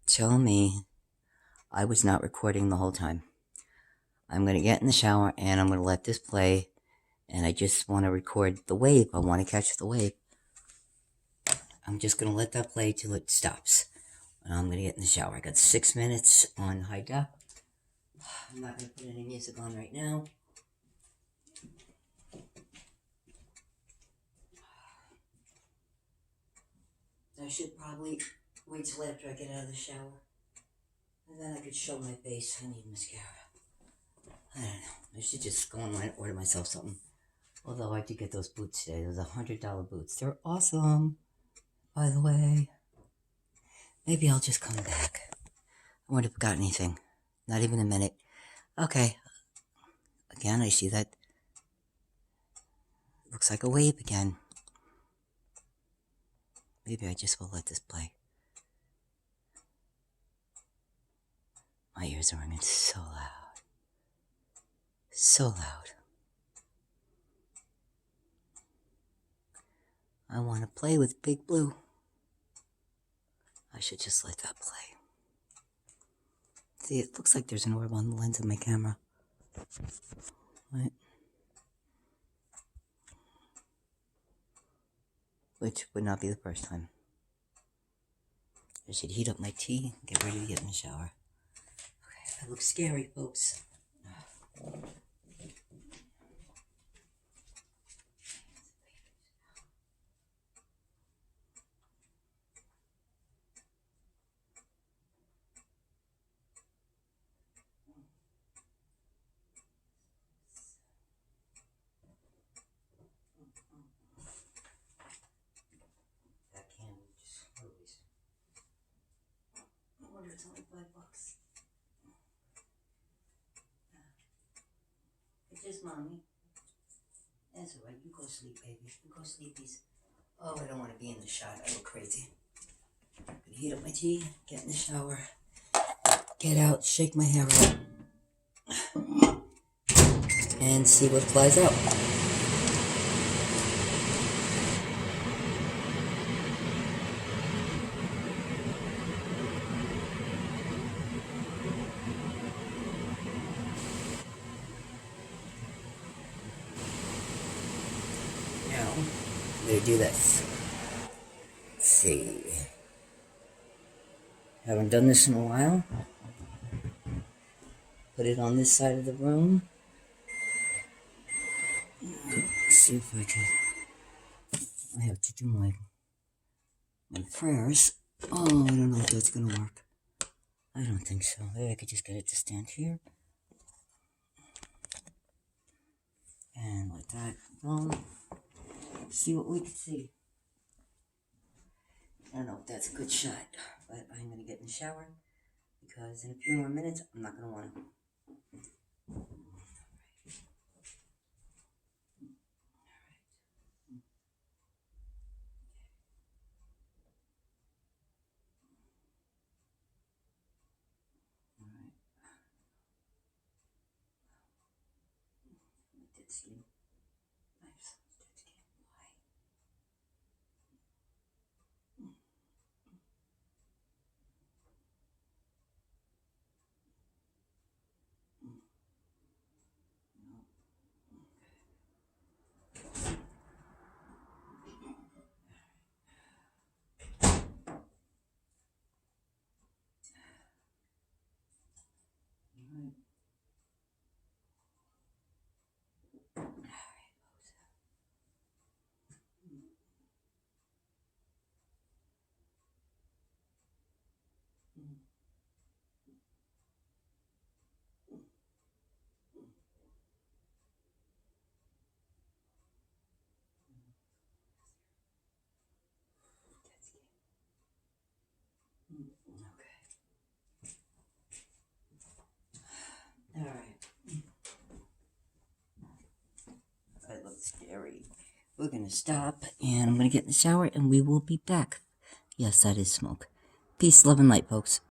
Tell me I was not recording the whole time. I'm going to get in the shower and I'm going to let this play. And I just want to record the wave. I want to catch the wave. I'm just going to let that play till it stops. And I'm going to get in the shower. I got 6 minutes on high def. I'm not going to put any music on right now. I should probably wait till after I get out of the shower. And then I could show my face. I need mascara. I don't know. I should just go online and order myself something. Although I did get those boots today. Those $100 boots. They're awesome, by the way. Maybe I'll just come back. I wonder if I got anything. Not even a minute. Okay. Again, I see that. Looks like a wave again. Maybe I just will let this play. My ears are ringing so loud. So loud. I want to play with Big Blue. I should just let that play. See, it looks like there's an orb on the lens of my camera. Right? Which would not be the first time. I should heat up my tea and get ready to get in the shower. Okay, that looks scary, folks. That candle just closed. I wonder if it's only $5. It's just mommy. That's alright. You go sleep, baby. You go sleepies. Oh, I don't want to be in the shot. I look crazy. I'm gonna heat up my tea, get in the shower, get out, shake my hair out, and see what flies out. Now, I'm gonna do this. Let's see. Haven't done this in a while. Put it on this side of the room. Let's see if I can. I have to do my prayers. Oh, I don't know if that's gonna work. I don't think so. Maybe I could just get it to stand here. And like that. See what we can see. I don't know if that's a good shot, but I'm going to get in the shower because in a few more minutes, I'm not going to want to. That looks scary. We're going to stop and I'm going to get in the shower and we will be back. Yes, that is smoke. Peace, love, and light, folks.